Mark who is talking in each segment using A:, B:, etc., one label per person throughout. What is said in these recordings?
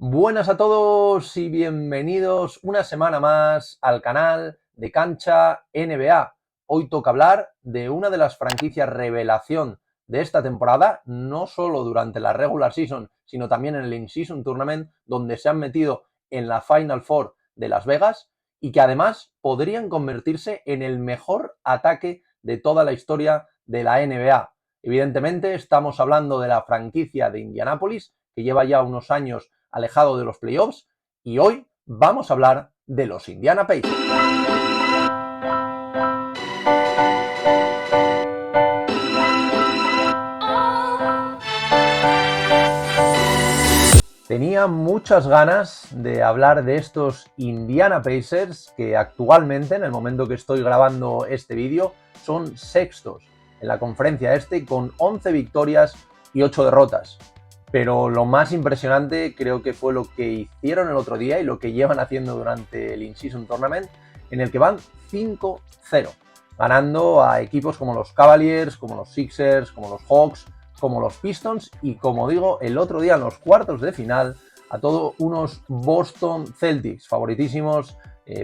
A: Buenas a todos y bienvenidos una semana más al canal de Cancha NBA. Hoy toca hablar de una de las franquicias revelación de esta temporada, no solo durante la regular season, sino también en el in-season tournament, donde se han metido en la Final Four de Las Vegas y que además podrían convertirse en el mejor ataque de toda la historia de la NBA. Evidentemente estamos hablando de la franquicia de Indianápolis, que lleva ya unos años alejado de los playoffs, y hoy vamos a hablar de los Indiana Pacers. Tenía muchas ganas de hablar de estos Indiana Pacers que actualmente, en el momento que estoy grabando este vídeo, son sextos en la conferencia este con 11 victorias y 8 derrotas. Pero lo más impresionante creo que fue lo que hicieron el otro día y lo que llevan haciendo durante el In-Season Tournament, en el que van 5-0, ganando a equipos como los Cavaliers, como los Sixers, como los Hawks, como los Pistons y, como digo, el otro día en los cuartos de final a todos unos Boston Celtics, favoritísimos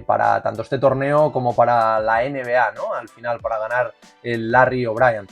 A: para tanto este torneo como para la NBA, ¿no? Al final, para ganar el Larry O'Brien.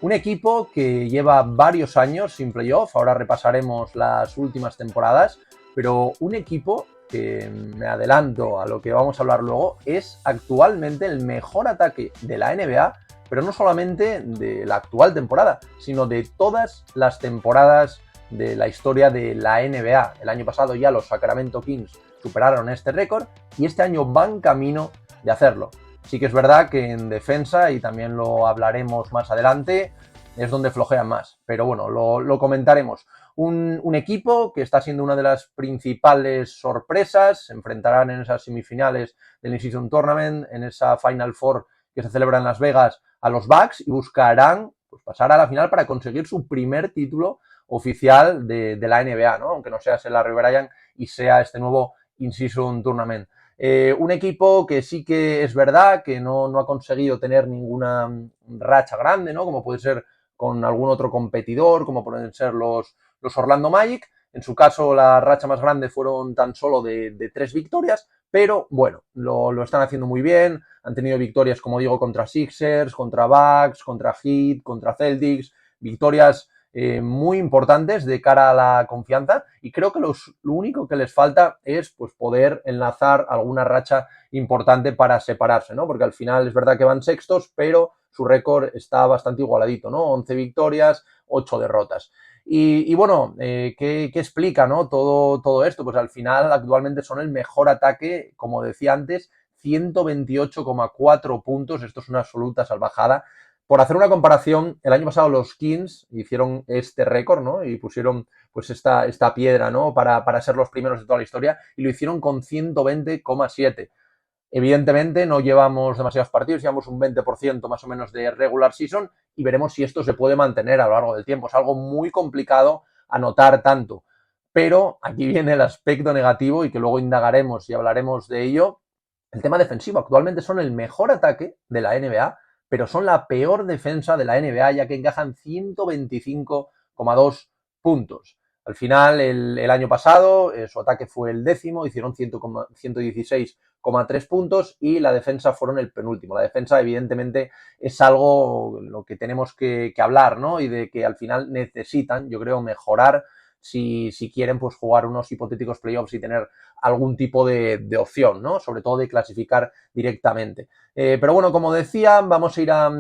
A: Un equipo que lleva varios años sin playoff, ahora repasaremos las últimas temporadas, pero un equipo que, me adelanto a lo que vamos a hablar luego, es actualmente el mejor ataque de la NBA, pero no solamente de la actual temporada, sino de todas las temporadas de la historia de la NBA. El año pasado ya los Sacramento Kings superaron este récord y este año van camino de hacerlo. Sí que es verdad que en defensa, y también lo hablaremos más adelante, es donde flojean más. Pero bueno, lo comentaremos. Un equipo que está siendo una de las principales sorpresas. Se enfrentarán en esas semifinales del In-Season Tournament, en esa Final Four que se celebra en Las Vegas, a los Bucks y buscarán pues, pasar a la final para conseguir su primer título oficial de la NBA, ¿no? Aunque no sea ese Larry O'Brien y sea este nuevo In-Season Tournament. Un equipo que sí que es verdad que no ha conseguido tener ninguna racha grande, ¿no? Como puede ser con algún otro competidor, como pueden ser los Orlando Magic. En su caso, la racha más grande fueron tan solo de 3 victorias, pero bueno, lo están haciendo muy bien. Han tenido victorias, como digo, contra Sixers, contra Bucks, contra Heat, contra Celtics, victorias muy importantes de cara a la confianza, y creo que lo único que les falta es pues, poder enlazar alguna racha importante para separarse, ¿no? Porque al final es verdad que van sextos, pero su récord está bastante igualadito, ¿no? 11 victorias, 8 derrotas. Y bueno, ¿qué explica, ¿no? Todo esto? Pues al final actualmente son el mejor ataque, como decía antes, 128,4 puntos, esto es una absoluta salvajada. Por hacer una comparación, el año pasado los Kings hicieron este récord, ¿no? Y pusieron pues esta piedra, ¿no? Para ser los primeros de toda la historia, y lo hicieron con 120,7. Evidentemente no llevamos demasiados partidos, llevamos un 20% más o menos de regular season y veremos si esto se puede mantener a lo largo del tiempo. Es algo muy complicado anotar tanto. Pero aquí viene el aspecto negativo y que luego indagaremos y hablaremos de ello. El tema defensivo. Actualmente son el mejor ataque de la NBA, pero son la peor defensa de la NBA, ya que encajan 125,2 puntos. Al final, el año pasado, su ataque fue el décimo, hicieron 116,3 puntos y la defensa fueron el penúltimo. La defensa, evidentemente, es algo lo que tenemos que hablar, ¿no? Y de que al final necesitan, yo creo, mejorar si quieren pues, jugar unos hipotéticos playoffs y tener algún tipo de opción, ¿no? Sobre todo de clasificar directamente. Pero bueno, como decía, vamos a ir a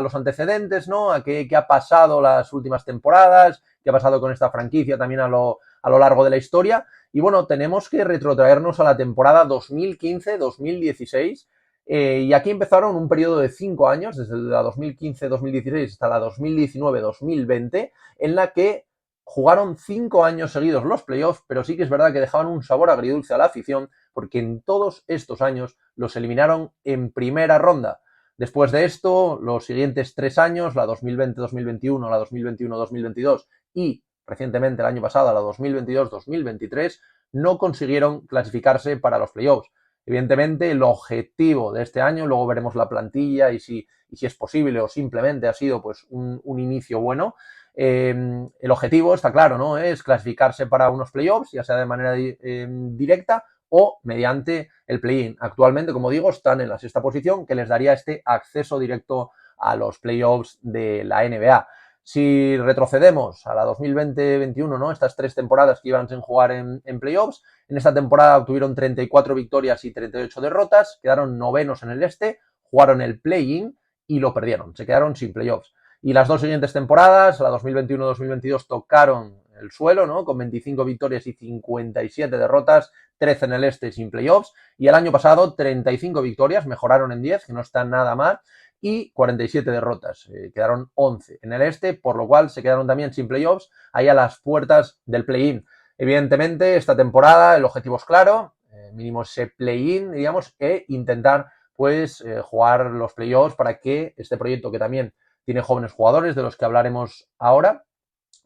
A: los antecedentes, ¿no? A qué ha pasado las últimas temporadas, qué ha pasado con esta franquicia también a lo largo de la historia. Y bueno, tenemos que retrotraernos a la temporada 2015-2016. Y aquí empezaron un periodo de 5 años, desde la 2015-2016 hasta la 2019-2020, en la que jugaron 5 años seguidos los playoffs, pero sí que es verdad que dejaban un sabor agridulce a la afición, porque en todos estos años los eliminaron en primera ronda. Después de esto, los siguientes 3 años, la 2020-2021, la 2021-2022 y recientemente el año pasado, la 2022-2023, no consiguieron clasificarse para los playoffs. Evidentemente, el objetivo de este año, luego veremos la plantilla y si es posible o simplemente ha sido pues un inicio bueno, El objetivo, está claro, ¿no? Es clasificarse para unos playoffs, ya sea de manera directa o mediante el play-in. Actualmente, como digo, están en la sexta posición, que les daría este acceso directo a los playoffs de la NBA. Si retrocedemos a la 2020-21, ¿no? Estas 3 temporadas que iban sin jugar en playoffs, en esta temporada obtuvieron 34 victorias y 38 derrotas, quedaron novenos en el este, jugaron el play-in y lo perdieron, se quedaron sin playoffs. Y las 2 siguientes temporadas, la 2021-2022, tocaron el suelo, ¿no? Con 25 victorias y 57 derrotas, 13 en el este sin playoffs. Y el año pasado, 35 victorias, mejoraron en 10, que no está nada mal, y 47 derrotas, quedaron 11 en el este, por lo cual se quedaron también sin playoffs, ahí a las puertas del play-in. Evidentemente, esta temporada el objetivo es claro, mínimo ese play-in, digamos, e intentar pues jugar los playoffs para que este proyecto, que también tiene jóvenes jugadores de los que hablaremos ahora,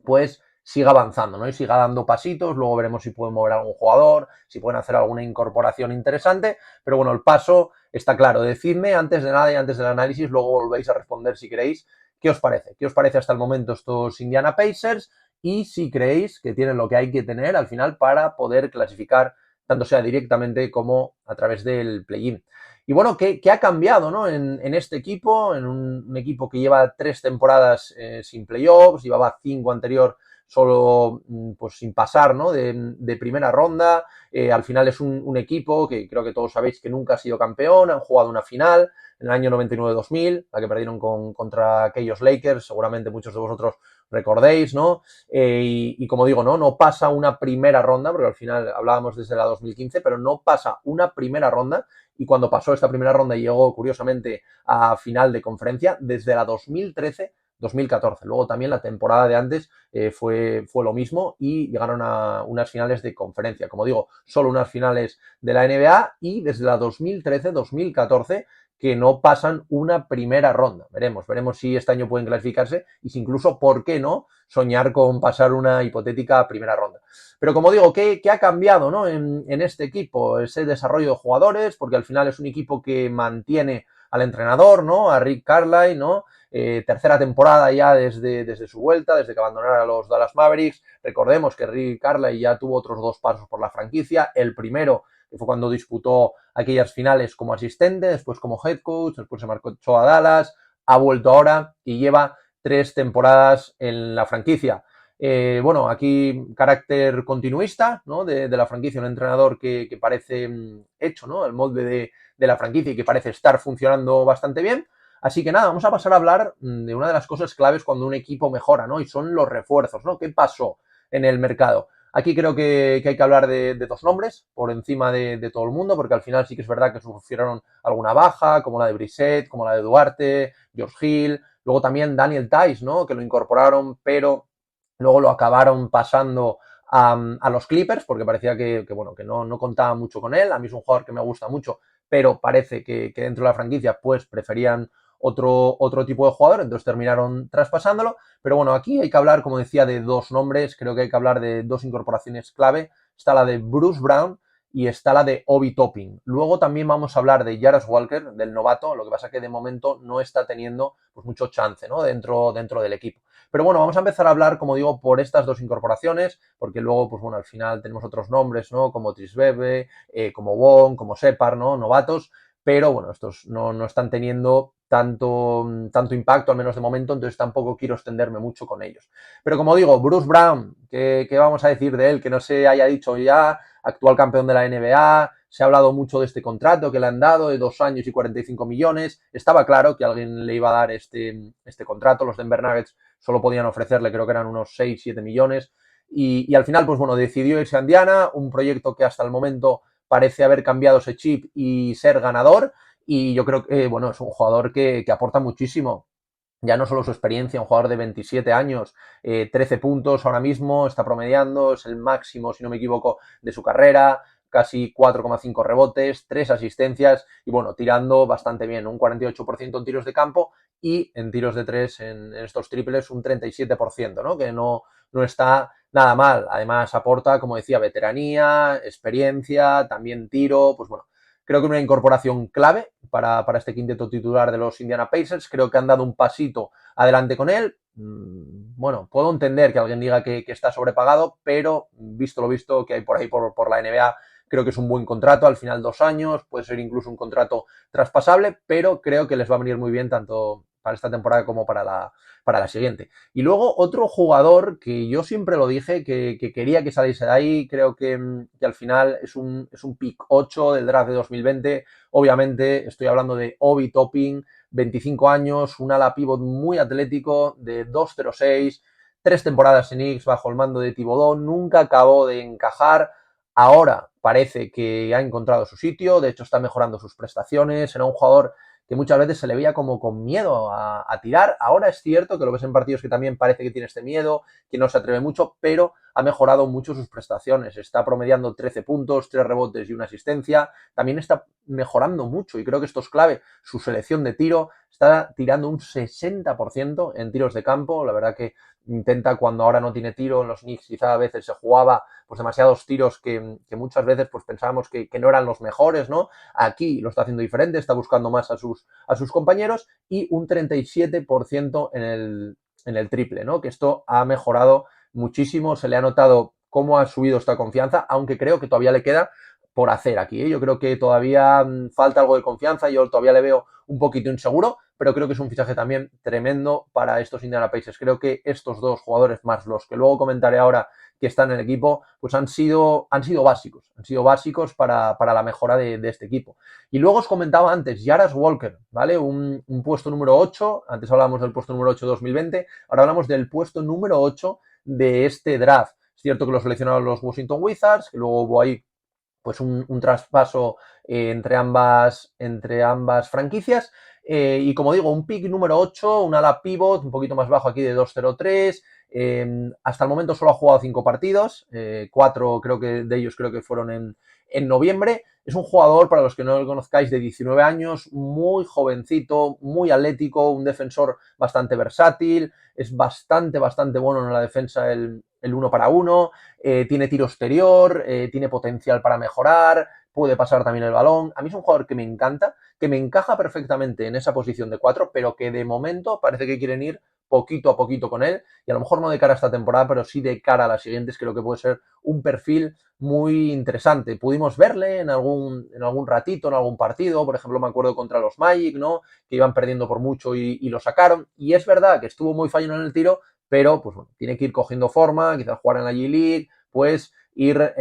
A: pues siga avanzando, ¿no? Y siga dando pasitos, luego veremos si pueden mover a algún jugador, si pueden hacer alguna incorporación interesante, pero bueno, el paso está claro. Decidme antes de nada y antes del análisis, luego volvéis a responder si queréis, ¿qué os parece? ¿Qué os parece hasta el momento estos Indiana Pacers? Y si creéis que tienen lo que hay que tener al final para poder clasificar, tanto sea directamente como a través del play-in. Y bueno, ¿qué ha cambiado, ¿no? En este equipo, en un equipo que lleva 3 temporadas sin playoffs, llevaba 5 anterior solo pues sin pasar, ¿no? De primera ronda. Al final es un equipo que creo que todos sabéis que nunca ha sido campeón, han jugado una final en el año 99-2000, la que perdieron contra aquellos Lakers, seguramente muchos de vosotros recordéis, ¿no? Y como digo, no pasa una primera ronda, porque al final hablábamos desde la 2015, pero no pasa una primera ronda, y cuando pasó esta primera ronda y llegó curiosamente a final de conferencia, desde la 2013-2014. Luego también la temporada de antes fue lo mismo y llegaron a unas finales de conferencia. Como digo, solo unas finales de la NBA, y desde la 2013-2014 que no pasan una primera ronda. Veremos si este año pueden clasificarse y si incluso, ¿por qué no?, soñar con pasar una hipotética primera ronda. Pero como digo, ¿qué ha cambiado, ¿no? en este equipo? Ese desarrollo de jugadores, porque al final es un equipo que mantiene al entrenador, ¿no? A Rick Carlisle, ¿no? Tercera temporada ya desde su vuelta, desde que abandonara a los Dallas Mavericks. Recordemos que Rick Carlisle ya tuvo otros 2 pasos por la franquicia. El primero, que fue cuando disputó aquellas finales como asistente, después como head coach, después se marchó a Dallas, ha vuelto ahora y lleva 3 temporadas en la franquicia. Bueno, aquí carácter continuista, ¿no? de la franquicia, un entrenador que parece hecho, ¿no? El molde de la franquicia y que parece estar funcionando bastante bien. Así que nada, vamos a pasar a hablar de una de las cosas claves cuando un equipo mejora, ¿no? Y son los refuerzos, ¿no? ¿Qué pasó en el mercado? Aquí creo que hay que hablar de 2 nombres por encima de todo el mundo, porque al final sí que es verdad que sufrieron alguna baja, como la de Brissett, como la de Duarte, George Hill, luego también Daniel Theis, ¿no? Que lo incorporaron, pero luego lo acabaron pasando a los Clippers, porque parecía que no contaba mucho con él. A mí es un jugador que me gusta mucho, pero parece que dentro de la franquicia pues preferían otro tipo de jugador, entonces terminaron traspasándolo. Pero bueno, aquí hay que hablar, como decía, de 2 nombres, creo que hay que hablar de 2 incorporaciones clave. Está la de Bruce Brown y está la de Obi Toppin. Luego también vamos a hablar de Jarvis Walker, del novato, lo que pasa que de momento no está teniendo pues mucho chance, ¿no? dentro del equipo. Pero bueno, vamos a empezar a hablar, como digo, por estas 2 incorporaciones, porque luego, pues bueno, al final tenemos otros nombres, ¿no? Como Trisbebe, como Wong, como Separ, ¿no? Novatos, pero bueno, estos no están teniendo tanto impacto, al menos de momento, entonces tampoco quiero extenderme mucho con ellos. Pero como digo, Bruce Brown, ¿qué vamos a decir de él? Que no se haya dicho ya, actual campeón de la NBA, se ha hablado mucho de este contrato que le han dado de 2 años y 45 millones. Estaba claro que alguien le iba a dar este contrato. Los Denver Nuggets solo podían ofrecerle, creo que eran unos 6-7 millones. Y al final, pues bueno, decidió irse a Indiana, un proyecto que hasta el momento parece haber cambiado ese chip y ser ganador. Y yo creo que, bueno, es un jugador que aporta muchísimo. Ya no solo su experiencia, un jugador de 27 años, 13 puntos ahora mismo, está promediando, es el máximo, si no me equivoco, de su carrera, casi 4,5 rebotes, 3 asistencias y bueno, tirando bastante bien, un 48% en tiros de campo y en tiros de 3 en estos triples un 37%, ¿no? Que no está nada mal. Además aporta, como decía, veteranía, experiencia, también tiro, pues bueno, creo que una incorporación clave para este quinteto titular de los Indiana Pacers. Creo que han dado un pasito adelante con él. Bueno, puedo entender que alguien diga que está sobrepagado, pero visto lo visto que hay por ahí por la NBA, creo que es un buen contrato, al final 2 años, puede ser incluso un contrato traspasable, pero creo que les va a venir muy bien tanto para esta temporada como para la siguiente. Y luego otro jugador que yo siempre lo dije, que quería que saliese de ahí, creo que al final es un pick 8 del draft de 2020, obviamente estoy hablando de Obi Toppin, 25 años, un ala pivot muy atlético, de 2'06", 3 temporadas en Knicks bajo el mando de Thibodeau, nunca acabó de encajar. Ahora parece que ha encontrado su sitio, de hecho está mejorando sus prestaciones, era un jugador que muchas veces se le veía como con miedo a tirar. Ahora es cierto que lo ves en partidos que también parece que tiene este miedo, que no se atreve mucho, pero ha mejorado mucho sus prestaciones. Está promediando 13 puntos, 3 rebotes y una asistencia. También está mejorando mucho y creo que esto es clave. Su selección de tiro está tirando un 60% en tiros de campo. La verdad que intenta, cuando ahora no tiene tiro en los Knicks, quizá a veces se jugaba pues demasiados tiros que muchas veces pues pensábamos que no eran los mejores, ¿no? Aquí lo está haciendo diferente, está buscando más a sus compañeros, y un 37% en el triple, ¿no? Que esto ha mejorado muchísimo, se le ha notado cómo ha subido esta confianza, aunque creo que todavía le queda por hacer aquí, ¿eh? Yo creo que todavía falta algo de confianza, yo todavía le veo un poquito inseguro, pero creo que es un fichaje también tremendo para estos Indiana Pacers. Creo que estos dos jugadores, más los que luego comentaré ahora que están en el equipo, pues han sido básicos para la mejora de este equipo. Y luego os comentaba antes, Jarrett Walker, ¿vale? Un puesto número 8, antes hablábamos del puesto número 8 de 2020, ahora hablamos del puesto número 8 de este draft. Es cierto que lo seleccionaron los Washington Wizards, que luego hubo ahí pues un traspaso entre ambas franquicias. Y como digo, un pick número 8, un ala pivot, un poquito más bajo aquí de 2'03". Hasta el momento solo ha jugado 5 partidos, 4 creo que de ellos creo que fueron en noviembre. Es un jugador, para los que no lo conozcáis, de 19 años, muy jovencito, muy atlético, un defensor bastante versátil, es bastante bueno en la defensa el 1 para 1, tiene tiro exterior, tiene potencial para mejorar, puede pasar también el balón. A mí es un jugador que me encanta, que me encaja perfectamente en esa posición de 4, pero que de momento parece que quieren ir poquito a poquito con él, y a lo mejor no de cara a esta temporada, pero sí de cara a las siguientes. Creo que puede ser un perfil muy interesante. Pudimos verle en algún ratito, en algún partido, por ejemplo, me acuerdo contra los Magic, ¿no? Que iban perdiendo por mucho y lo sacaron, y es verdad que estuvo muy fallón en el tiro, pero pues bueno, tiene que ir cogiendo forma, quizás jugar en la G-League, pues ir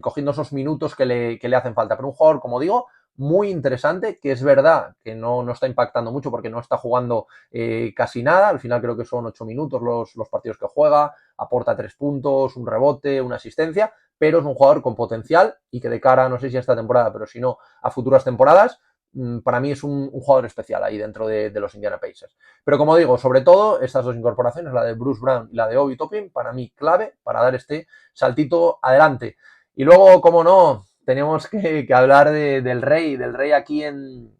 A: cogiendo esos minutos que le hacen falta. Pero un jugador, como digo, muy interesante, que es verdad que no está impactando mucho porque no está jugando casi nada. Al final creo que son 8 minutos los partidos que juega, aporta 3 puntos, un rebote, una asistencia, pero es un jugador con potencial y que de cara, no sé si a esta temporada, pero si no a futuras temporadas, para mí es un jugador especial ahí dentro de los Indiana Pacers. Pero como digo, sobre todo estas dos incorporaciones, la de Bruce Brown y la de Obi Toppin, para mí clave para dar este saltito adelante. Y luego, como no, tenemos que hablar del rey aquí en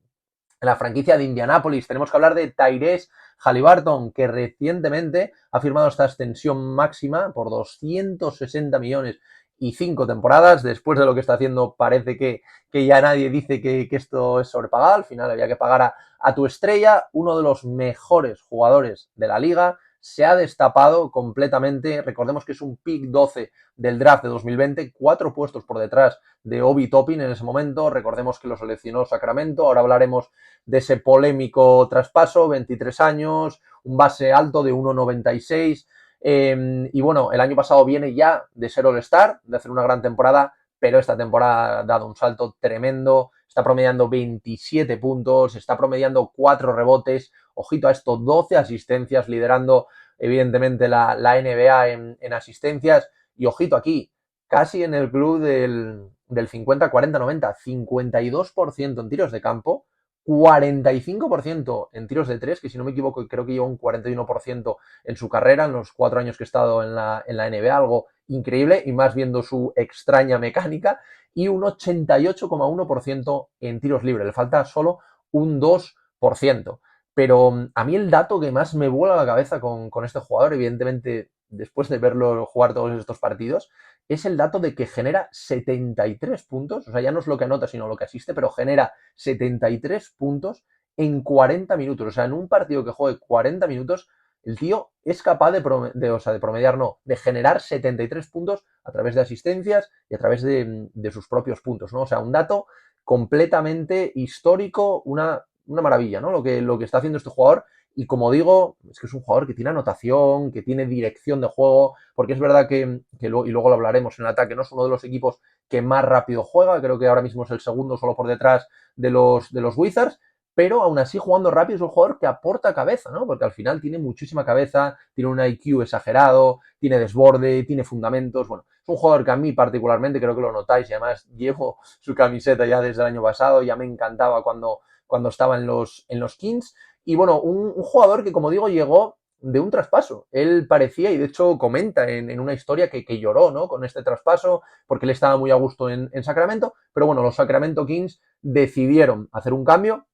A: la franquicia de Indianápolis. Tenemos que hablar de Tyrese Haliburton, que recientemente ha firmado esta extensión máxima por 260 millones y 5 temporadas. Después de lo que está haciendo, parece que ya nadie dice que esto es sobrepagado. Al final había que pagar a tu estrella, uno de los mejores jugadores de la liga. Se ha destapado completamente. Recordemos que es un pick 12 del draft de 2020, 4 puestos por detrás de Obi Toppin en ese momento. Recordemos que lo seleccionó Sacramento. Ahora hablaremos de ese polémico traspaso, 23 años, un base alto de 1,96. Y bueno, el año pasado viene ya de ser All-Star, de hacer una gran temporada, pero esta temporada ha dado un salto tremendo. Está promediando 27 puntos, está promediando 4 rebotes, ojito a esto, 12 asistencias, liderando evidentemente la NBA en asistencias. Y ojito aquí, casi en el club del 50-40-90, 52% en tiros de campo, 45% en tiros de 3, que si no me equivoco creo que lleva un 41% en su carrera, en los 4 años que he estado en la NBA, algo increíble, y más viendo su extraña mecánica, y un 88,1% en tiros libres, le falta solo un 2%. Pero a mí el dato que más me vuela la cabeza con este jugador, evidentemente después de verlo jugar todos estos partidos, es el dato de que genera 73 puntos, o sea, ya no es lo que anota, sino lo que asiste, pero genera 73 puntos en 40 minutos. O sea, en un partido que juegue 40 minutos, el tío es capaz de promediar, no, de generar 73 puntos a través de asistencias y a través de sus propios puntos, ¿no? O sea, un dato completamente histórico, una maravilla, ¿no? Lo que está haciendo este jugador. Y como digo, es que es un jugador que tiene anotación, que tiene dirección de juego, porque es verdad y luego lo hablaremos en el ataque, no es uno de los equipos que más rápido juega, creo que ahora mismo es el segundo solo por detrás de los Wizards, pero aún así jugando rápido es un jugador que aporta cabeza, ¿no? Porque al final tiene muchísima cabeza, tiene un IQ exagerado, tiene desborde, tiene fundamentos, bueno, es un jugador que a mí particularmente, creo que lo notáis, y además llevo su camiseta ya desde el año pasado, ya me encantaba cuando estaba en los Kings, y bueno, un jugador que, como digo, llegó de un traspaso. Él parecía, y de hecho comenta en una historia que lloró, ¿no? Con este traspaso, porque él estaba muy a gusto en Sacramento, pero bueno, los Sacramento Kings decidieron hacer un cambio.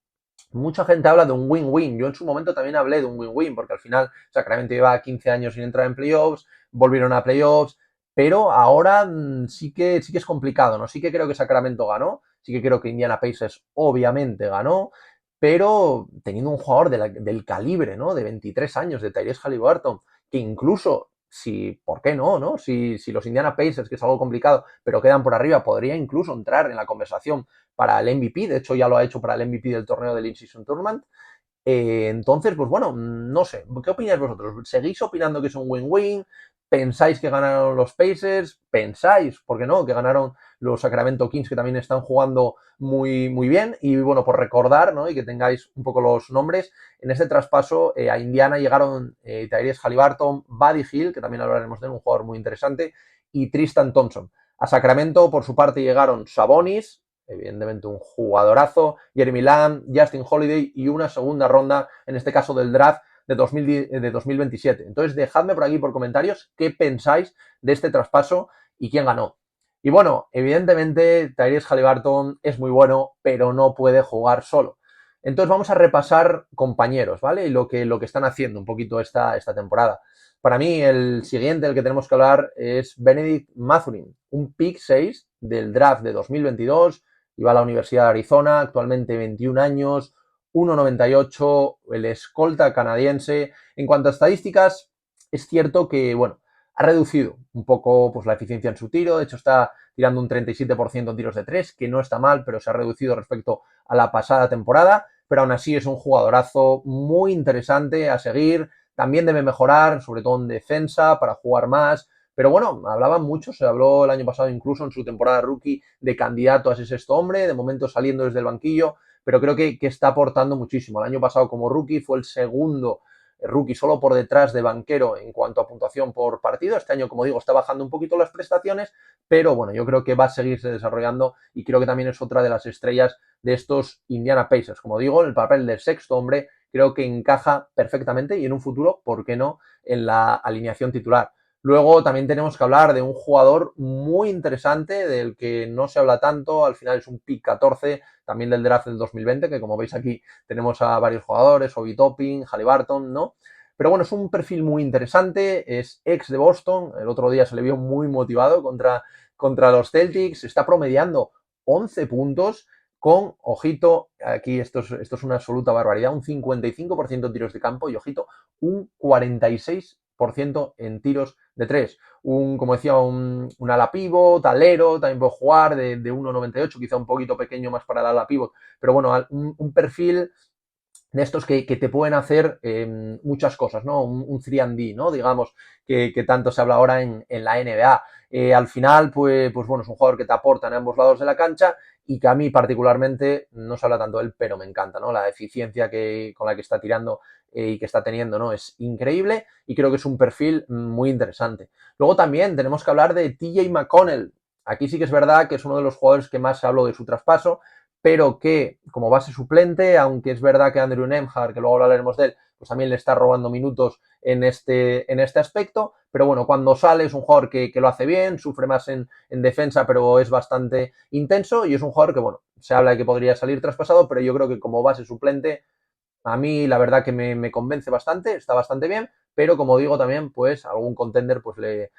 A: Mucha gente habla de un win-win. Yo en su momento también hablé de un win-win, porque al final Sacramento lleva 15 años sin entrar en playoffs, volvieron a playoffs, pero ahora sí que es complicado, ¿no? Sí que creo que Sacramento ganó, sí que creo que Indiana Pacers obviamente ganó, pero teniendo un jugador del calibre, ¿no? De 23 años, de Tyrese Haliburton, que incluso, ¿por qué no, no? Si los Indiana Pacers, que es algo complicado, pero quedan por arriba, podría incluso entrar en la conversación para el MVP, de hecho ya lo ha hecho para el MVP del torneo del In-Season Tournament. Entonces, pues bueno, no sé, ¿qué opináis vosotros? ¿Seguís opinando que es un win-win? ¿Pensáis que ganaron los Pacers? ¿Pensáis, por qué no, que ganaron los Sacramento Kings, que también están jugando muy, muy bien? Y bueno, por recordar, ¿no? Y que tengáis un poco los nombres, en este traspaso a Indiana llegaron Tyrese Haliburton, Buddy Hield, que también hablaremos de él, un jugador muy interesante, y Tristan Thompson. A Sacramento, por su parte, llegaron Sabonis, evidentemente un jugadorazo, Jeremy Lamb, Justin Holiday y una segunda ronda, en este caso del draft de 2027. Entonces, dejadme por aquí por comentarios qué pensáis de este traspaso y quién ganó. Y bueno, evidentemente Tyrese Haliburton es muy bueno, pero no puede jugar solo. Entonces vamos a repasar compañeros, ¿vale? Y lo que están haciendo un poquito esta temporada. Para mí, el siguiente, el que tenemos que hablar, es Benedict Mathurin, un pick 6 del draft de 2022, iba a la Universidad de Arizona, actualmente 21 años, 1,98, el escolta canadiense. En cuanto a estadísticas, es cierto que, bueno, ha reducido un poco pues, la eficiencia en su tiro, de hecho está tirando un 37% en tiros de 3, que no está mal, pero se ha reducido respecto a la pasada temporada, pero aún así es un jugadorazo muy interesante a seguir, también debe mejorar, sobre todo en defensa, para jugar más, pero bueno, hablaban mucho, se habló el año pasado incluso en su temporada rookie de candidato a ese sexto hombre, de momento saliendo desde el banquillo, pero creo que está aportando muchísimo. El año pasado como rookie fue el segundo rookie solo por detrás de Banquero en cuanto a puntuación por partido. Este año, como digo, está bajando un poquito las prestaciones, pero bueno, yo creo que va a seguirse desarrollando y creo que también es otra de las estrellas de estos Indiana Pacers. Como digo, en el papel del sexto hombre creo que encaja perfectamente y en un futuro, ¿por qué no?, en la alineación titular. Luego también tenemos que hablar de un jugador muy interesante del que no se habla tanto, al final es un pick 14, también del draft del 2020, que como veis aquí tenemos a varios jugadores, Obi Toppin, Haliburton, ¿no? Pero bueno, es un perfil muy interesante, es ex de Boston, el otro día se le vio muy motivado contra los Celtics, está promediando 11 puntos con, ojito, aquí esto es una absoluta barbaridad, un 55% en tiros de campo y, ojito, un 46% en tiros de 3. Como decía, un ala pivot, talero, también puede jugar de 1,98, quizá un poquito pequeño más para el ala pivot, pero bueno, un perfil de estos que te pueden hacer muchas cosas, ¿no? Un 3&D, ¿no? Digamos, que tanto se habla ahora en la NBA. Al final, pues bueno, es un jugador que te aporta en ambos lados de la cancha y que a mí particularmente no se habla tanto de él, pero me encanta, ¿no? La eficiencia con la que está tirando y que está teniendo, ¿no? Es increíble y creo que es un perfil muy interesante. Luego también tenemos que hablar de TJ McConnell. Aquí sí que es verdad que es uno de los jugadores que más se habló de su traspaso, pero que como base suplente, aunque es verdad que Andrew Nembhard, que luego hablaremos de él, pues también le está robando minutos en este aspecto, pero bueno, cuando sale es un jugador que lo hace bien, sufre más en defensa, pero es bastante intenso y es un jugador que, bueno, se habla de que podría salir traspasado, pero yo creo que como base suplente, a mí la verdad que me convence bastante, está bastante bien, pero como digo también, pues algún contender pues le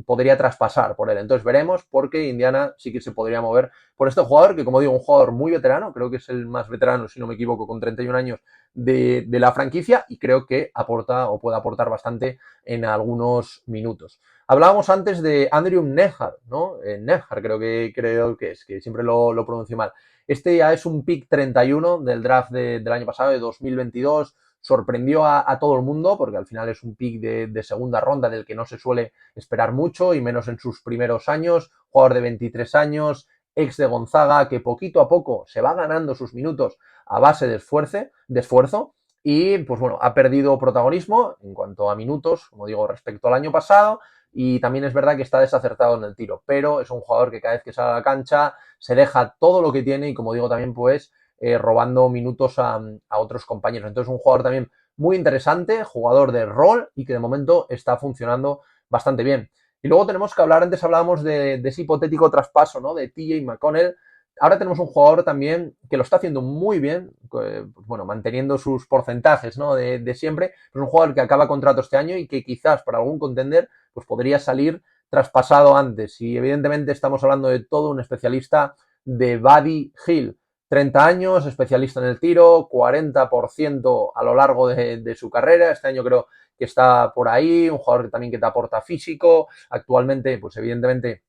A: podría traspasar por él. Entonces veremos, porque Indiana sí que se podría mover por este jugador, que como digo, un jugador muy veterano, creo que es el más veterano, si no me equivoco, con 31 años de la franquicia, y creo que aporta o puede aportar bastante en algunos minutos. Hablábamos antes de Andrew Nembhard, ¿no? Nembhard creo que es, que siempre lo pronuncio mal. Este ya es un pick 31 del draft del año pasado, de 2022, sorprendió a todo el mundo, porque al final es un pick de segunda ronda del que no se suele esperar mucho, y menos en sus primeros años, jugador de 23 años, ex de Gonzaga, que poquito a poco se va ganando sus minutos a base de esfuerzo, y pues bueno, ha perdido protagonismo en cuanto a minutos, como digo, respecto al año pasado, y también es verdad que está desacertado en el tiro, pero es un jugador que cada vez que sale a la cancha se deja todo lo que tiene, y como digo también pues robando minutos a otros compañeros. Entonces un jugador también muy interesante, jugador de rol, y que de momento está funcionando bastante bien. Y luego tenemos que hablar, antes hablábamos de ese hipotético traspaso, ¿no? De TJ McConnell. Ahora tenemos un jugador también que lo está haciendo muy bien, pues bueno, manteniendo sus porcentajes, ¿no? De siempre. Es un jugador que acaba contrato este año y que quizás para algún contender pues podría salir traspasado antes. Y evidentemente estamos hablando de todo un especialista, de Buddy Hield. 30 años, especialista en el tiro, 40% a lo largo de su carrera. Este año creo que está por ahí, un jugador que también que te aporta físico, actualmente, pues evidentemente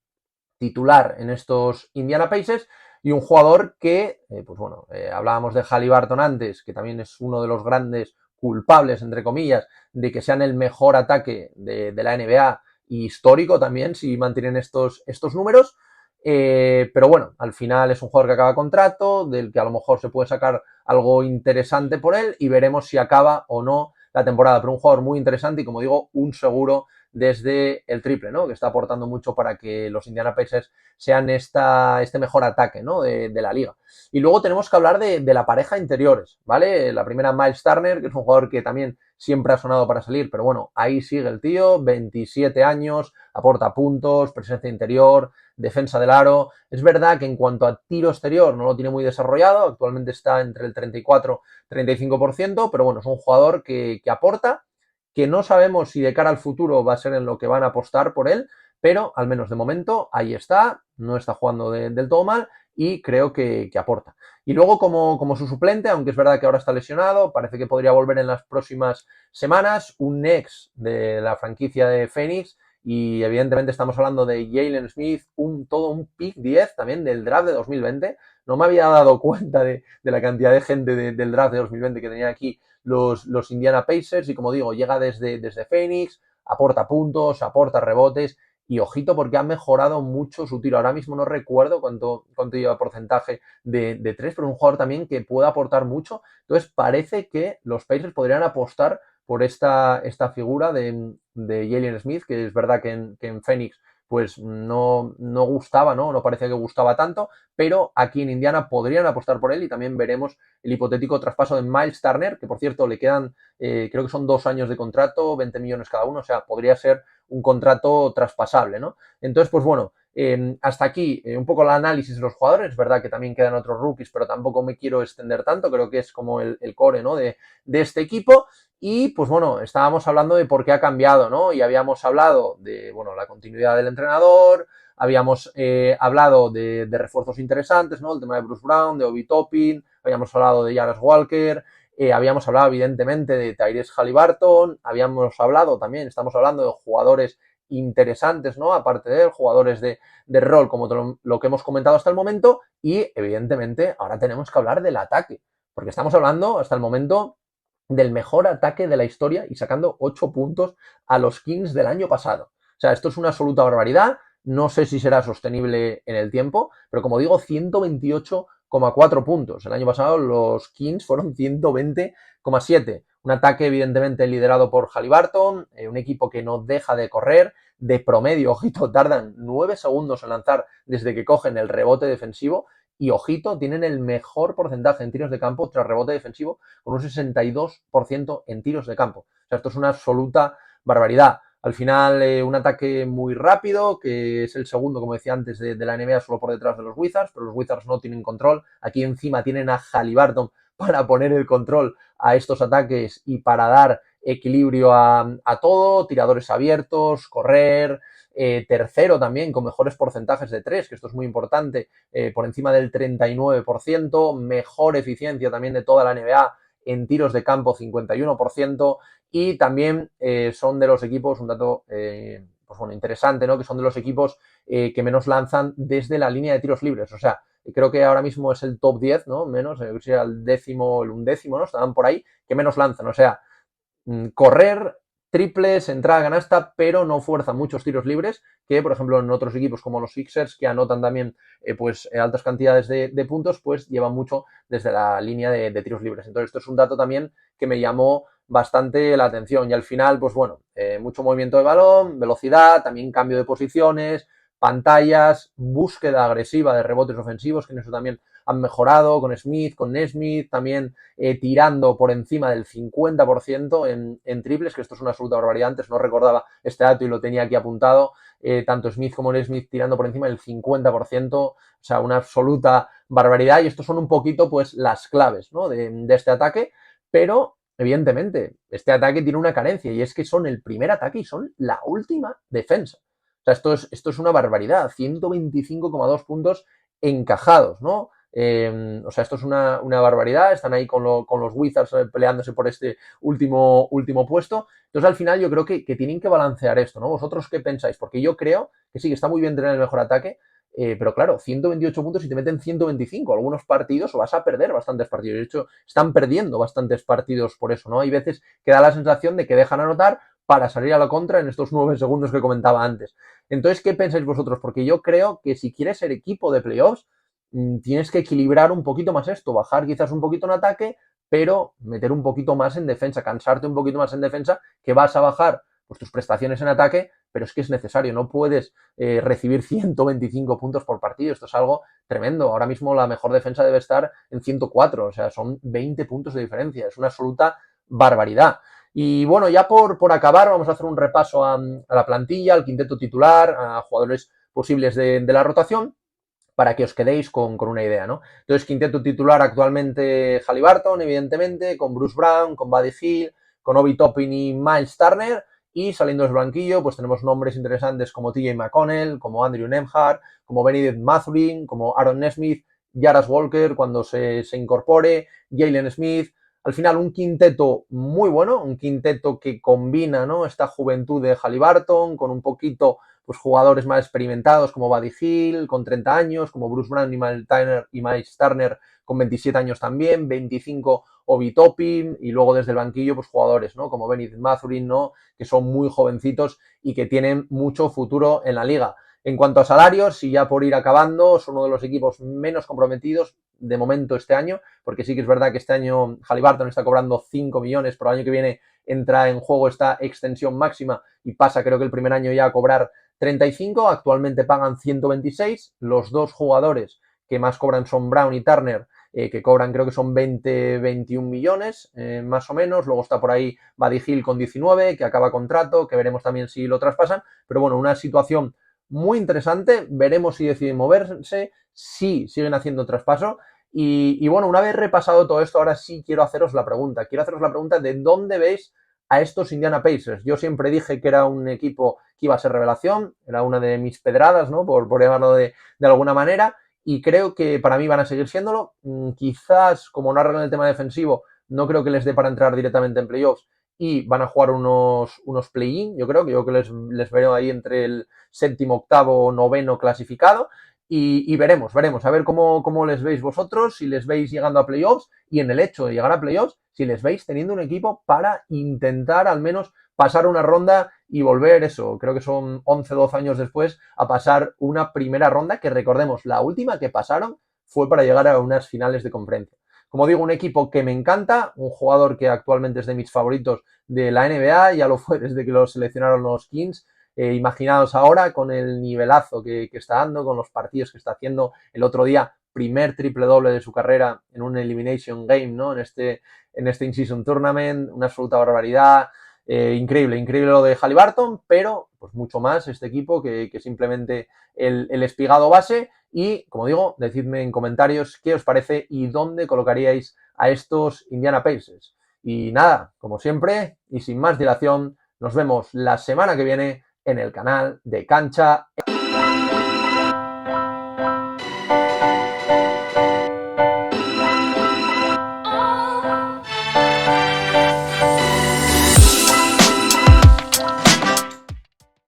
A: titular en estos Indiana Pacers, y un jugador que, pues bueno, hablábamos de Haliburton antes, que también es uno de los grandes culpables, entre comillas, de que sean el mejor ataque de la NBA, histórico también, si mantienen estos números. Pero bueno, al final es un jugador que acaba contrato, del que a lo mejor se puede sacar algo interesante por él, y veremos si acaba o no la temporada. Pero un jugador muy interesante y, como digo, un seguro desde el triple, ¿no? Que está aportando mucho para que los Indiana Pacers sean este mejor ataque, ¿no? de la liga. Y luego tenemos que hablar de la pareja interiores, ¿vale? La primera, Miles Turner, que es un jugador que también siempre ha sonado para salir, pero bueno, ahí sigue el tío, 27 años, aporta puntos, presencia interior, defensa del aro. Es verdad que en cuanto a tiro exterior no lo tiene muy desarrollado, actualmente está entre el 34-35%, pero bueno, es un jugador que aporta, que no sabemos si de cara al futuro va a ser en lo que van a apostar por él, pero al menos de momento ahí está, no está jugando del todo mal, y creo que aporta. Y luego como su suplente, aunque es verdad que ahora está lesionado, parece que podría volver en las próximas semanas, un ex de la franquicia de Phoenix, y evidentemente estamos hablando de Jalen Smith, todo un pick 10 también del draft de 2020. No me había dado cuenta de la cantidad de gente del draft de 2020 que tenía aquí los Indiana Pacers, y como digo, llega desde Phoenix, aporta puntos, aporta rebotes, y ojito porque ha mejorado mucho su tiro. Ahora mismo no recuerdo cuánto lleva porcentaje de 3, pero un jugador también que puede aportar mucho. Entonces parece que los Pacers podrían apostar por esta figura de Jalen Smith, que es verdad que en Phoenix pues no gustaba, ¿no? Parecía que gustaba tanto, pero aquí en Indiana podrían apostar por él, y también veremos el hipotético traspaso de Miles Turner, que por cierto le quedan, creo que son 2 años de contrato, 20 millones cada uno, o sea, podría ser un contrato traspasable, ¿no? Entonces, pues bueno, hasta aquí un poco el análisis de los jugadores. Es verdad que también quedan otros rookies, pero tampoco me quiero extender tanto, creo que es como el core, ¿no? de este equipo. Y pues bueno, estábamos hablando de por qué ha cambiado, ¿no? Y habíamos hablado de, bueno, la continuidad del entrenador, habíamos hablado de refuerzos interesantes, ¿no? El tema de Bruce Brown, de Obi Toppin, habíamos hablado de Jarvis Walker, habíamos hablado evidentemente de Tyrese Haliburton, habíamos hablado también, estamos hablando de jugadores interesantes, ¿no? Aparte de él, jugadores de rol, como lo que hemos comentado hasta el momento, y evidentemente ahora tenemos que hablar del ataque, porque estamos hablando hasta el momento del mejor ataque de la historia y sacando 8 puntos a los Kings del año pasado. O sea, esto es una absoluta barbaridad. No sé si será sostenible en el tiempo, pero como digo, 128,4 puntos. El año pasado los Kings fueron 120,7. Un ataque evidentemente liderado por Haliburton, un equipo que no deja de correr, de promedio, ojito, tardan 9 segundos en lanzar desde que cogen el rebote defensivo, y ojito, tienen el mejor porcentaje en tiros de campo tras rebote defensivo, con un 62% en tiros de campo. O sea, esto es una absoluta barbaridad. Al final, un ataque muy rápido, que es el segundo, como decía antes, de la NBA, solo por detrás de los Wizards, pero los Wizards no tienen control. Aquí encima tienen a Haliburton para poner el control a estos ataques y para dar equilibrio a todo, tiradores abiertos, correr, tercero también con mejores porcentajes de tres, que esto es muy importante, por encima del 39%, mejor eficiencia también de toda la NBA en tiros de campo, 51%, y también son de los equipos, un dato pues bueno, interesante, ¿no? Que son de los equipos que menos lanzan desde la línea de tiros libres. O sea, creo que ahora mismo es el top 10, ¿no? Menos, creo que sería el décimo, el undécimo, ¿no? Estaban por ahí, que menos lanzan. O sea, correr, triples, entrada, canasta, pero no fuerza muchos tiros libres, que por ejemplo en otros equipos como los Sixers, que anotan también altas cantidades de puntos, pues llevan mucho desde la línea de tiros libres. Entonces esto es un dato también que me llamó bastante la atención. Y al final, pues bueno, mucho movimiento de balón, velocidad, también cambio de posiciones, pantallas, búsqueda agresiva de rebotes ofensivos, que en eso también han mejorado con Smith, con Nesmith, también tirando por encima del 50% en triples, que esto es una absoluta barbaridad. Antes no recordaba este dato y lo tenía aquí apuntado. Tanto Smith como Nesmith tirando por encima del 50%, o sea, una absoluta barbaridad. Y estos son un poquito, pues, las claves, ¿no? de este ataque, pero evidentemente, este ataque tiene una carencia y es que son el primer ataque y son la última defensa. O sea, esto es una barbaridad. 125,2 puntos encajados, ¿no? O sea, esto es una barbaridad. Están ahí con los Wizards peleándose por este último puesto. Entonces, al final, yo creo que tienen que balancear esto, ¿no? ¿Vosotros qué pensáis? Porque yo creo que sí, que está muy bien tener el mejor ataque, pero claro, 128 puntos y te meten 125. Algunos partidos o vas a perder bastantes partidos. De hecho, están perdiendo bastantes partidos por eso, ¿no? Hay veces que da la sensación de que dejan anotar para salir a la contra en estos 9 segundos que comentaba antes. Entonces, ¿qué pensáis vosotros? Porque yo creo que si quieres ser equipo de playoffs, tienes que equilibrar un poquito más esto, bajar quizás un poquito en ataque, pero meter un poquito más en defensa, cansarte un poquito más en defensa, que vas a bajar pues tus prestaciones en ataque, pero es que es necesario, no puedes recibir 125 puntos por partido, esto es algo tremendo. Ahora mismo la mejor defensa debe estar en 104, o sea, son 20 puntos de diferencia, es una absoluta barbaridad. Y bueno, ya por acabar, vamos a hacer un repaso a la plantilla, al quinteto titular, a jugadores posibles de la rotación, para que os quedéis con una idea, ¿no? Entonces, quinteto titular actualmente Haliburton, evidentemente, con Bruce Brown, con Buddy Hield, con Obi Toppin y Miles Turner, y saliendo del banquillo, pues tenemos nombres interesantes como TJ McConnell, como Andrew Nembhard, como Benedict Mathurin, como Aaron Nesmith, Jarrett Walker cuando se incorpore, Jalen Smith. Al final, un quinteto muy bueno, un quinteto que combina, ¿no?, esta juventud de Haliburton con un poquito pues jugadores más experimentados como Buddy Hield con 30 años, como Bruce Brown y Miles Turner con 27 años también, 25 Obi Toppin, y luego desde el banquillo pues jugadores, ¿no?, como Benedict Mathurin, ¿no?, que son muy jovencitos y que tienen mucho futuro en la liga. En cuanto a salarios, y ya por ir acabando, son uno de los equipos menos comprometidos de momento este año, porque sí que es verdad que este año Haliburton está cobrando 5 millones, pero el año que viene entra en juego esta extensión máxima y pasa, creo que el primer año ya a cobrar 35, actualmente pagan 126, los dos jugadores que más cobran son Brown y Turner, que cobran creo que son 21 millones, más o menos. Luego está por ahí Buddy Hield con 19, que acaba contrato, que veremos también si lo traspasan, pero bueno, una situación muy interesante. Veremos si deciden moverse, si siguen haciendo traspaso. Y bueno, una vez repasado todo esto, ahora sí quiero haceros la pregunta. Quiero haceros la pregunta de dónde veis a estos Indiana Pacers. Yo siempre dije que era un equipo que iba a ser revelación, era una de mis pedradas, ¿no?, por llamarlo de alguna manera, y creo que para mí van a seguir siéndolo. Quizás, como no arreglan el tema defensivo, no creo que les dé para entrar directamente en playoffs y van a jugar unos play-in, yo creo que les veo ahí entre el séptimo, octavo, noveno clasificado, y veremos, a ver cómo les veis vosotros, si les veis llegando a playoffs, y en el hecho de llegar a playoffs, si les veis teniendo un equipo para intentar al menos pasar una ronda y volver eso, creo que son 11, 12 años después, a pasar una primera ronda, que recordemos, la última que pasaron fue para llegar a unas finales de conferencia. Como digo, un equipo que me encanta, un jugador que actualmente es de mis favoritos de la NBA, ya lo fue desde que lo seleccionaron los Kings. Imaginaos ahora con el nivelazo que está dando, con los partidos que está haciendo. El otro día, primer triple doble de su carrera en un Elimination Game, ¿no?, en este In-Season Tournament, una absoluta barbaridad. Increíble lo de Haliburton, pero pues mucho más este equipo que simplemente el espigado base. Y, como digo, decidme en comentarios qué os parece y dónde colocaríais a estos Indiana Pacers. Y nada, como siempre, y sin más dilación, nos vemos la semana que viene en el canal de Cancha.